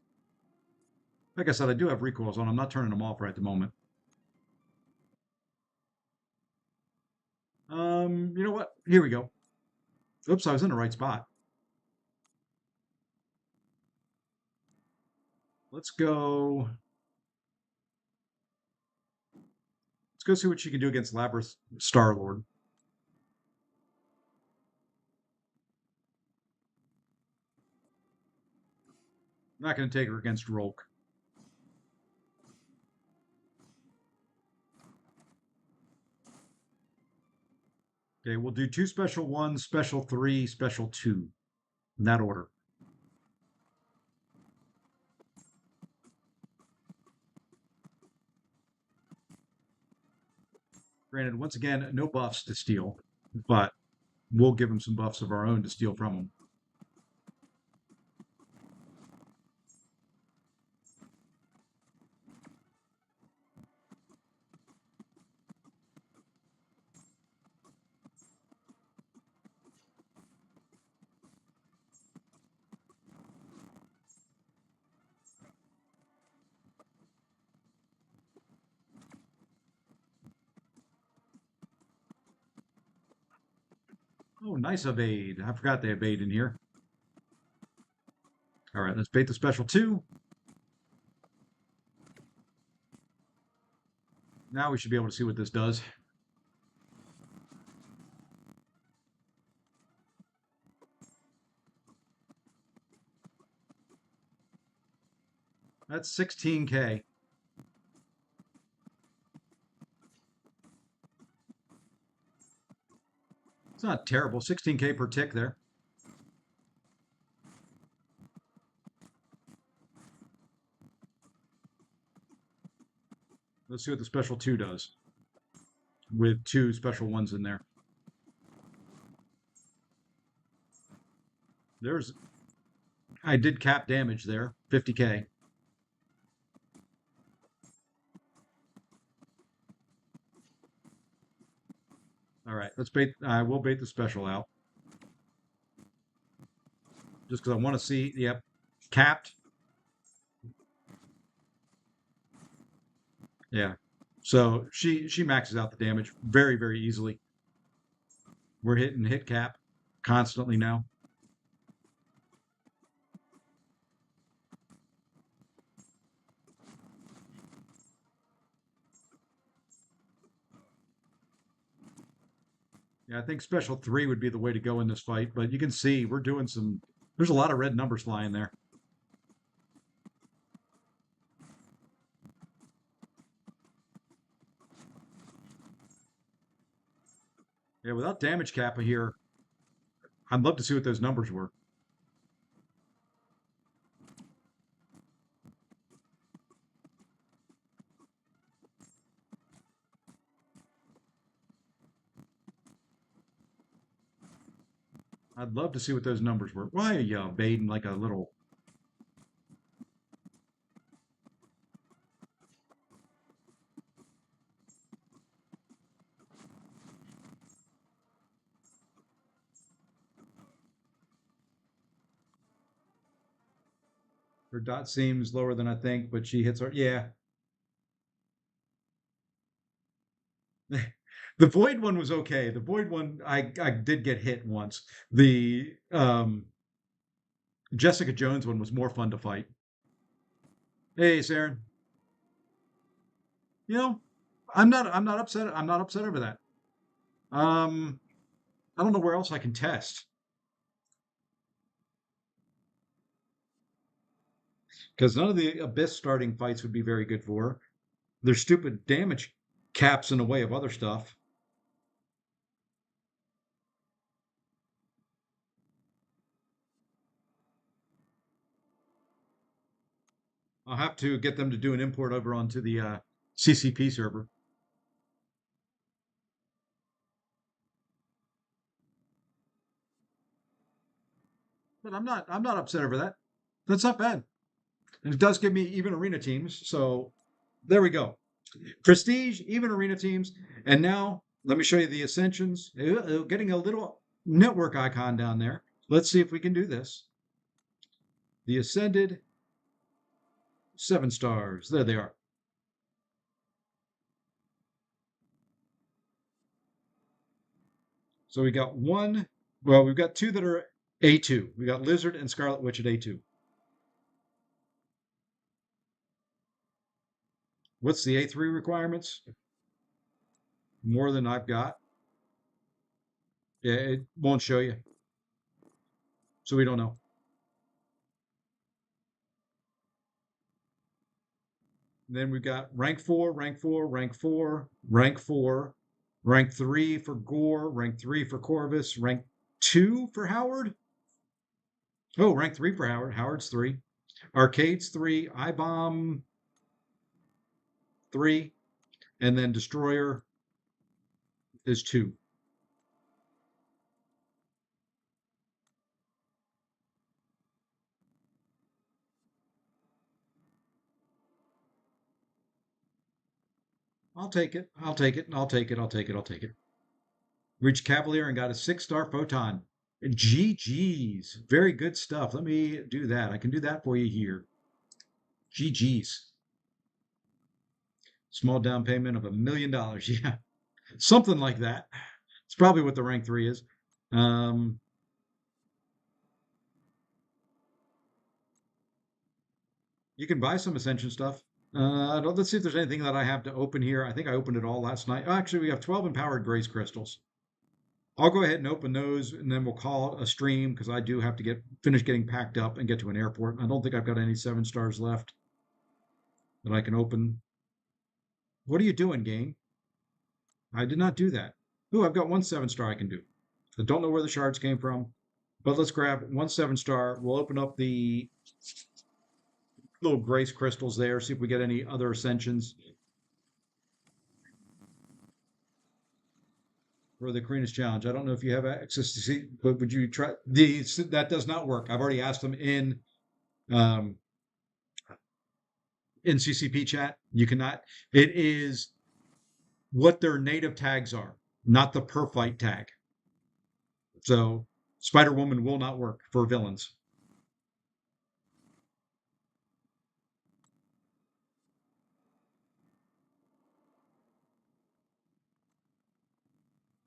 Like I said, I do have recoils on. I'm not turning them off right at the moment. You know what? Here we go. Oops, I was in the right spot. Let's go. Let's go see what she can do against Labyrinth Star-Lord. I'm not going to take her against Rolk. Okay, we'll do 2 special 1, special 3, special 2. In that order. Granted, once again, no buffs to steal, but we'll give him some buffs of our own to steal from him. Oh, nice evade. I forgot they evade in here. All right, let's bait the special 2. Now we should be able to see what this does. That's 16K. It's not terrible. 16K per tick there. Let's see what the special 2 does with 2 special 1s in there. I did cap damage there, 50K. All right, let's bait. I will bait the special out. Just because I want to see, yep, capped. Yeah. So she maxes out the damage very, very easily. We're hitting hit cap constantly now. Yeah, I think special 3 would be the way to go in this fight, but you can see we're doing some, there's a lot of red numbers flying there. Yeah, without damage cap here, I'd love to see what those numbers were. I'd love to see what those numbers were. Why are you baiting like a little? Her dot seems lower than I think, but she hits her. Yeah. The void one was okay. The void one, I did get hit once. The Jessica Jones one was more fun to fight. Hey, Saren. You know, I'm not upset. I'm not upset over that. Um, I don't know where else I can test because none of the Abyss starting fights would be very good for her. There's stupid damage caps in the way of other stuff. I'll have to get them to do an import over onto the CCP server. But I'm not upset over that. That's not bad. And it does give me even arena teams. So there we go. Prestige, even arena teams. And now let me show you the Ascensions. Getting a little network icon down there. Let's see if we can do this. The Ascended 7 stars. There they are. So we got one. Well, we've got 2 that are A2. We got Lizard and Scarlet Witch at A2. What's the A3 requirements? More than I've got. Yeah, it won't show you. So we don't know. And then we've got rank 4, rank 4, rank 4, rank 4, rank 3 for Gore, rank 3 for Corvus, rank 2 for Howard. Oh, rank 3 for Howard. Howard's 3. Arcade's 3. I-Bomb 3. And then Destroyer is 2. I'll take it. I'll take it. I'll take it. I'll take it. I'll take it. Reached Cavalier and got a 6-star photon. GG's. Very good stuff. Let me do that. I can do that for you here. GG's. Small down payment of $1 million. Yeah. Something like that. It's probably what the rank 3 is. You can buy some Ascension stuff. Let's see if there's anything that I have to open here. I think I opened it all last night. Actually, we have 12 empowered grace crystals. I'll go ahead and open those, and then we'll call it a stream because I do have to finish getting packed up and get to an airport. I don't think I've got any 7 stars left that I can open. What are you doing, game? I did not do that. Ooh, I've got 1 7-star I can do. I don't know where the shards came from, but let's grab 1 7-star. We'll open up the little grace crystals there, see if we get any other ascensions. For the Arenas Challenge. I don't know if you have access to see, but would you try that does not work. I've already asked them in CCP chat. You cannot. It is what their native tags are, not the per fight tag. So Spider Woman will not work for villains.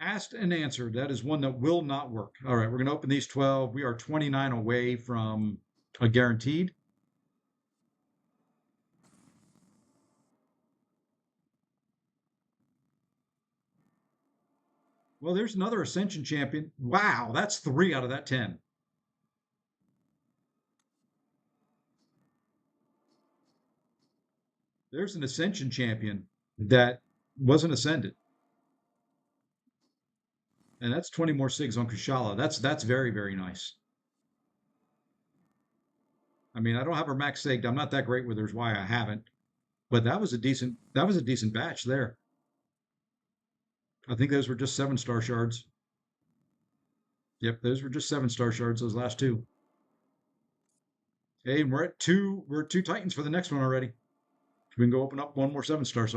Asked and answered. That is one that will not work. All right, we're going to open these 12. We are 29 away from a guaranteed. Well, there's another Ascension champion. Wow, that's 3 out of that 10. There's an Ascension champion that wasn't ascended. And that's 20 more SIGs on Kushala. That's very, very nice. I mean, I don't have her max SIG'd. I'm not that great with her, is why I haven't. But that was a decent batch there. I think those were just 7-star shards. Yep, those were just 7-star shards, those last 2. Hey, we're at 2 Titans for the next one already. We can go open up 1 more 7-star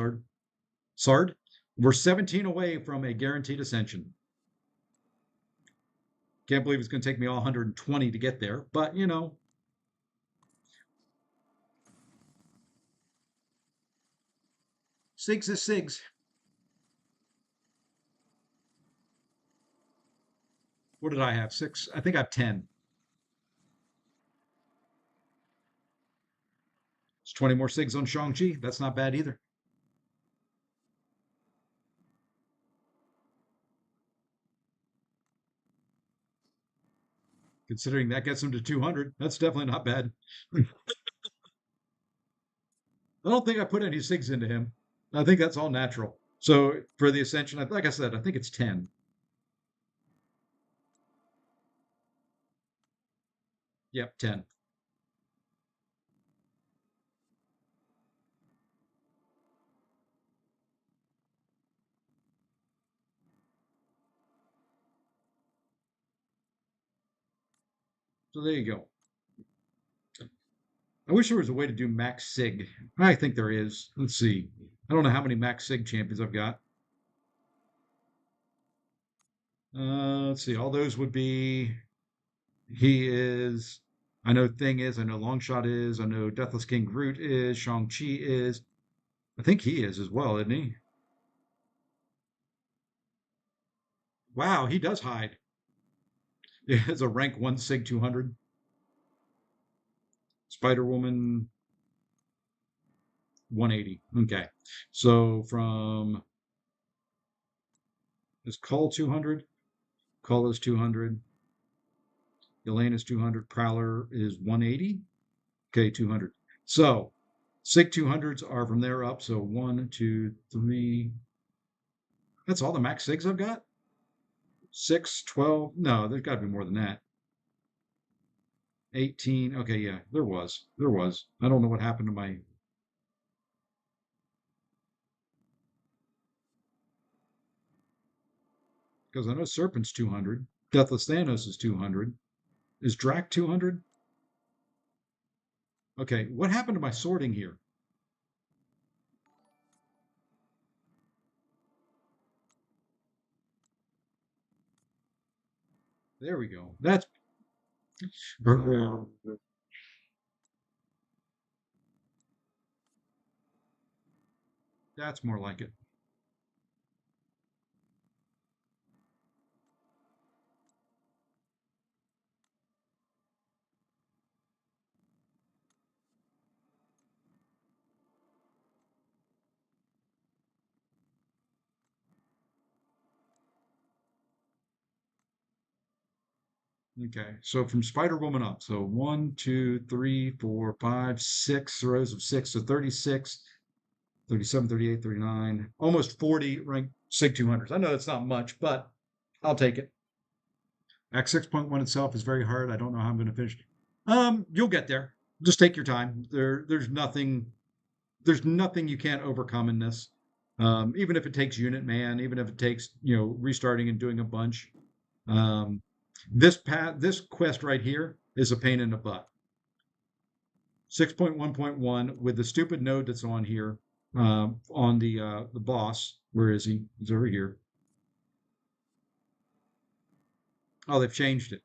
Sard. We're 17 away from a guaranteed ascension. Can't believe it's going to take me all 120 to get there, but you know. SIGs is SIGs. What did I have? 6? I think I have 10. It's 20 more SIGs on Shang-Chi. That's not bad either. Considering that gets him to 200, that's definitely not bad. I don't think I put any SIGs into him. I think that's all natural. So for the Ascension, like I said, I think it's 10. Yep, 10. So there you go. I wish there was a way to do max SIG. I think there is. Let's see. I don't know how many max SIG champions I've got. Let's see. All those would be. He is. I know Thing is. I know Longshot is. I know Deathless King Groot is. Shang-Chi is. I think he is as well, isn't he? Wow, he does hide. It's a rank 1 SIG 200. Spider Woman. 180. Okay. So from is Cull 200? Cull is 200. Elaine is 200. Prowler is 180. Okay, 200. So SIG 200s are from there up. So 1, 2, 3. That's all the max SIGs I've got? 6, 12. No, there's got to be more than that. 18. Okay, yeah, there was. There was. I don't know what happened to my. Because I know Serpent's 200. Deathless Thanos is 200. Is Drac 200? Okay, what happened to my sorting here? There we go. That's more like it. Okay, so from Spider Woman up. So 1, 2, 3, 4, 5, 6 rows of 6. So 36, 37, 38, 39, almost 40 ranked SIG 200s. I know that's not much, but I'll take it. Act 6.1 itself is very hard. I don't know how I'm going to finish. You'll get there. Just take your time. There's nothing you can't overcome in this. Even if it takes Unit Man, even if it takes, restarting and doing a bunch. This quest right here is a pain in the butt. 6.1.1 with the stupid node that's on here, on the boss. Where is he? He's over here. Oh, they've changed it.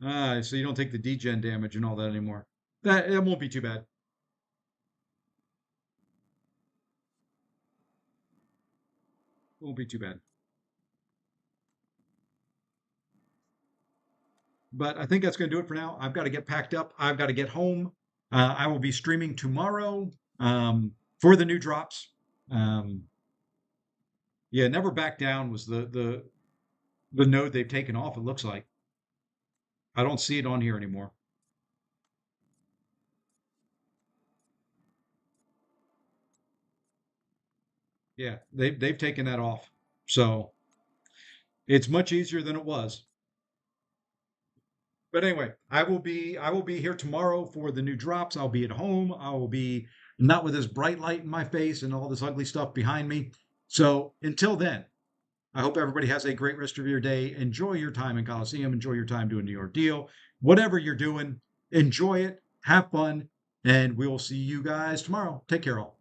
So you don't take the degen damage and all that anymore. It won't be too bad. It won't be too bad. But I think that's going to do it for now. I've got to get packed up. I've got to get home. I will be streaming tomorrow, for the new drops. Um, yeah, Never Back Down was the node they've taken off. It looks like I don't see it on here anymore. Yeah, they've taken that off. So it's much easier than it was. But anyway, I will be here tomorrow for the new drops. I'll be at home. I will be not with this bright light in my face and all this ugly stuff behind me. So until then, I hope everybody has a great rest of your day. Enjoy your time in Coliseum. Enjoy your time doing New York Deal. Whatever you're doing, enjoy it, have fun, and we will see you guys tomorrow. Take care, all.